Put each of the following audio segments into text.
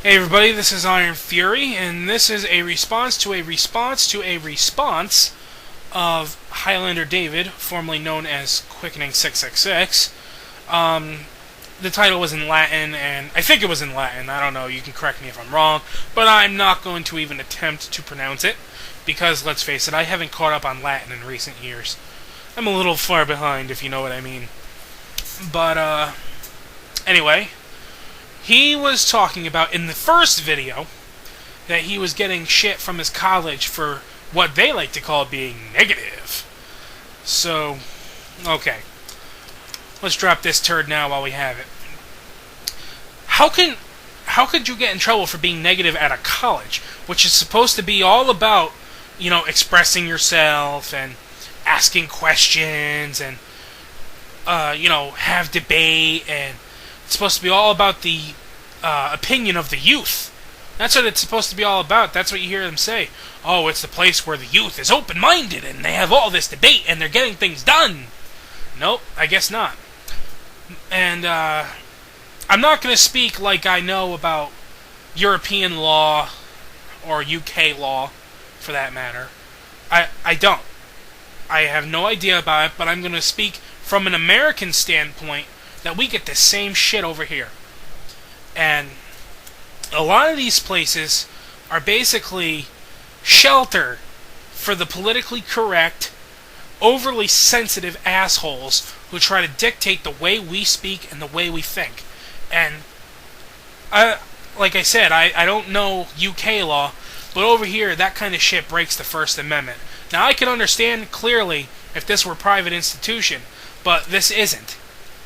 Hey everybody, this is Iron Fury, and this is a response to a response to a response of Highlander David, formerly known as Quickening 666. The title was in Latin, and I think it was in Latin, I don't know, you can correct me if I'm wrong, but I'm not going to even attempt to pronounce it, because let's face it, I haven't caught up on Latin in recent years. I'm a little far behind, if you know what I mean. But, anyway, he was talking about, in the first video, that he was getting shit from his college for what they like to call being negative. So, okay. Let's drop this turd now while we have it. How could you get in trouble for being negative at a college, which is supposed to be all about, expressing yourself and asking questions and, have debate, and it's supposed to be all about the opinion of the youth. That's what it's supposed to be all about. That's what you hear them say. Oh, it's the place where the youth is open-minded and they have all this debate and they're getting things done. Nope, I guess not. And I'm not going to speak like I know about European law or UK law, for that matter. I don't. I have no idea about it, but I'm going to speak from an American standpoint that we get the same shit over here. And a lot of these places are basically shelter for the politically correct, overly sensitive assholes who try to dictate the way we speak and the way we think. And, like I said, I don't know UK law, but over here, that kind of shit breaks the First Amendment. Now, I can understand clearly if this were a private institution, but this isn't.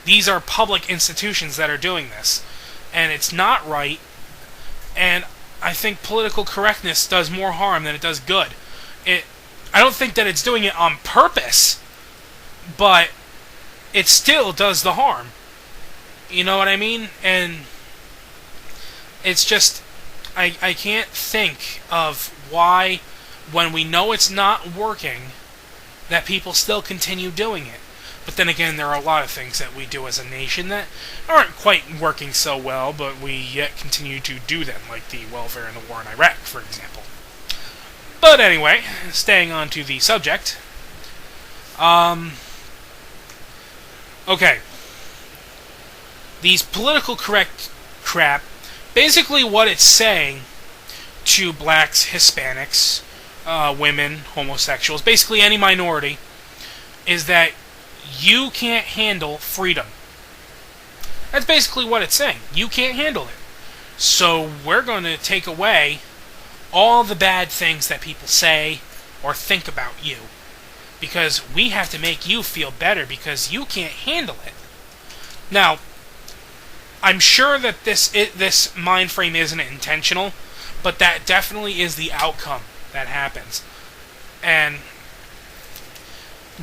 These are public institutions that are doing this. And it's not right. And I think political correctness does more harm than it does good. I don't think that it's doing it on purpose, but it still does the harm. You know what I mean? And it's just, I can't think of why, when we know it's not working, that people still continue doing it. But then again, there are a lot of things that we do as a nation that aren't quite working so well, but we yet continue to do them, like the welfare and the war in Iraq, for example. But anyway, staying on to the subject. Okay. These political correct crap, basically what it's saying to blacks, Hispanics, women, homosexuals, basically any minority, is that you can't handle freedom. That's basically what it's saying. You can't handle it. So we're going to take away all the bad things that people say or think about you. Because we have to make you feel better because you can't handle it. Now, I'm sure that this mind frame isn't intentional, but that definitely is the outcome that happens. And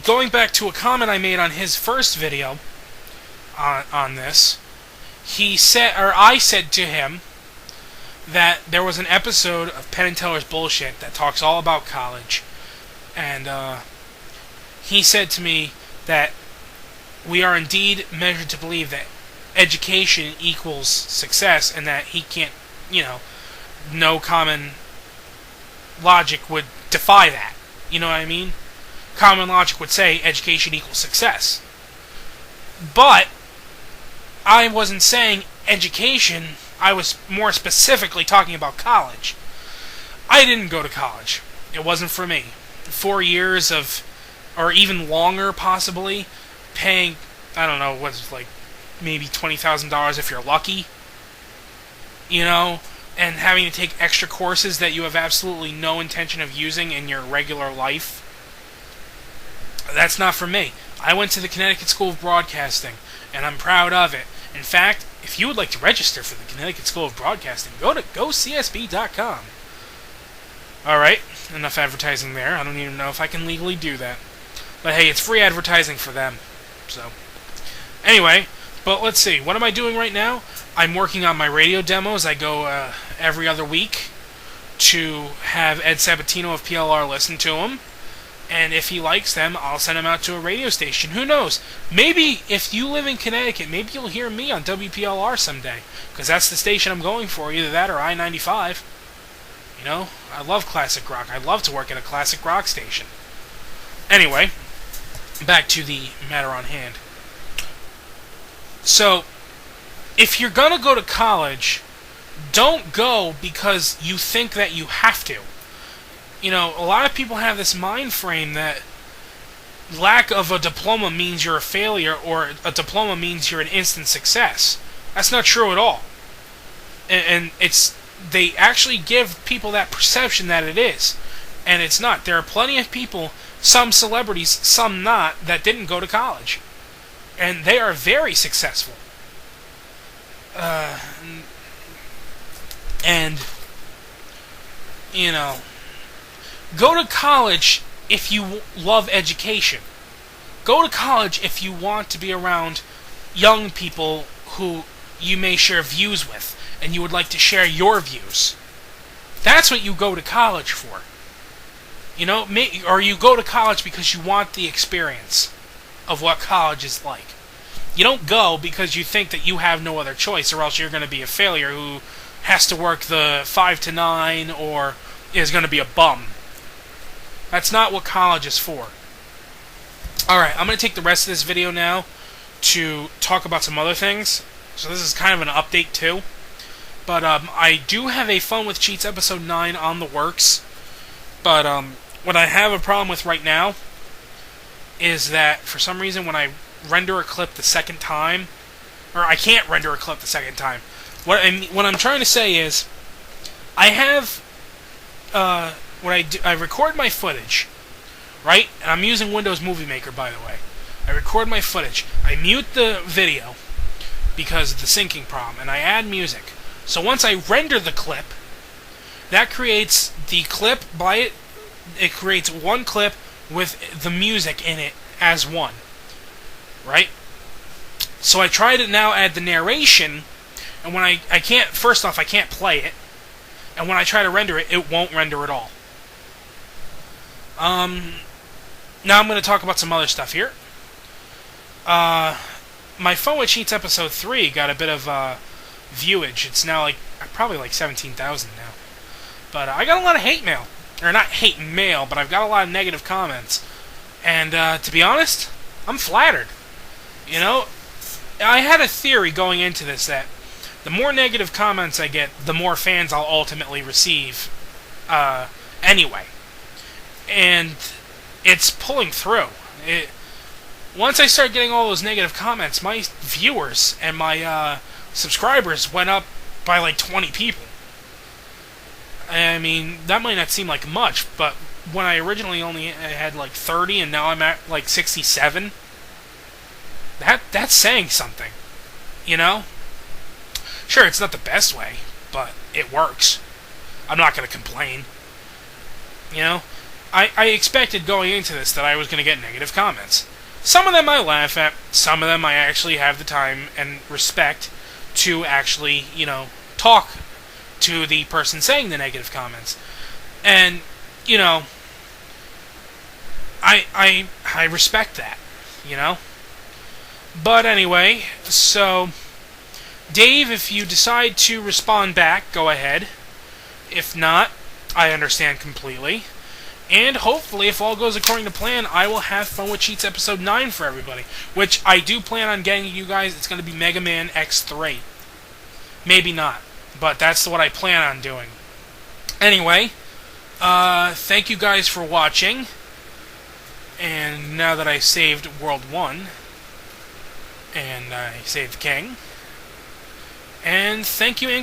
going back to a comment I made on his first video on this, I said to him that there was an episode of Penn and Teller's Bullshit that talks all about college, and he said to me that we are indeed measured to believe that education equals success, and that he can't, no common logic would defy that. You know what I mean? Common logic would say education equals success. But I wasn't saying education, I was more specifically talking about college. I didn't go to college. It wasn't for me. 4 years of, or even longer possibly, paying, I don't know, what's like maybe $20,000 if you're lucky, and having to take extra courses that you have absolutely no intention of using in your regular life. That's not for me. I went to the Connecticut School of Broadcasting, and I'm proud of it. In fact, if you would like to register for the Connecticut School of Broadcasting, go to gocsb.com. Alright, enough advertising there. I don't even know if I can legally do that. But hey, it's free advertising for them. So, anyway, but let's see. What am I doing right now? I'm working on my radio demos. I go every other week to have Ed Sabatino of PLR listen to them. And if he likes them, I'll send him out to a radio station. Who knows? Maybe if you live in Connecticut, maybe you'll hear me on WPLR someday. Because that's the station I'm going for, either that or I-95. You know, I love classic rock. I love to work at a classic rock station. Anyway, back to the matter on hand. So, if you're going to go to college, don't go because you think that you have to. You know, a lot of people have this mind frame that lack of a diploma means you're a failure, or a diploma means you're an instant success. That's not true at all. And they actually give people that perception that it is. And it's not. There are plenty of people, some celebrities, some not, that didn't go to college. And they are very successful. And, you know, go to college if you love education. Go to college if you want to be around young people who you may share views with, and you would like to share your views. That's what you go to college for. You know, or you go to college because you want the experience of what college is like. You don't go because you think that you have no other choice, or else you're going to be a failure who has to work the 5 to 9 or is going to be a bum. That's not what college is for. Alright, I'm going to take the rest of this video now to talk about some other things. So this is kind of an update too. But I do have a Fun with Cheats episode 9 on the works. But what I have a problem with right now is that for some reason when I render a clip the second time, or I can't render a clip the second time. What I'm trying to say is, I have I record my footage, right? And I'm using Windows Movie Maker, by the way. I record my footage. I mute the video because of the syncing problem, and I add music. So once I render the clip, that creates the clip by it. It creates one clip with the music in it as one, right? So I try to now add the narration, and when I can't, first off, I can't play it, and when I try to render it, it won't render at all. Now I'm going to talk about some other stuff here. My Fun with Cheats episode 3 got a bit of viewage. It's now probably like 17,000 now. But I got a lot of hate mail. Or not hate mail, but I've got a lot of negative comments. And to be honest, I'm flattered. You know, I had a theory going into this that the more negative comments I get, the more fans I'll ultimately receive anyway. And it's pulling through. Once I started getting all those negative comments, my viewers and my subscribers went up by like 20 people. I mean, that might not seem like much, but when I originally only had like 30 and now I'm at like 67, that's saying something, you know? Sure, it's not the best way, but it works. I'm not going to complain. You know? I expected going into this that I was going to get negative comments. Some of them I laugh at, some of them I actually have the time and respect to actually, you know, talk to the person saying the negative comments. And, you know, I respect that, you know? But anyway, so Dave, if you decide to respond back, go ahead. If not, I understand completely. And hopefully, if all goes according to plan, I will have Fun with Cheats episode 9 for everybody. Which I do plan on getting you guys. It's going to be Mega Man X3. Maybe not. But that's what I plan on doing. Anyway, thank you guys for watching. And now that I saved World 1, and I saved the King. And thank you and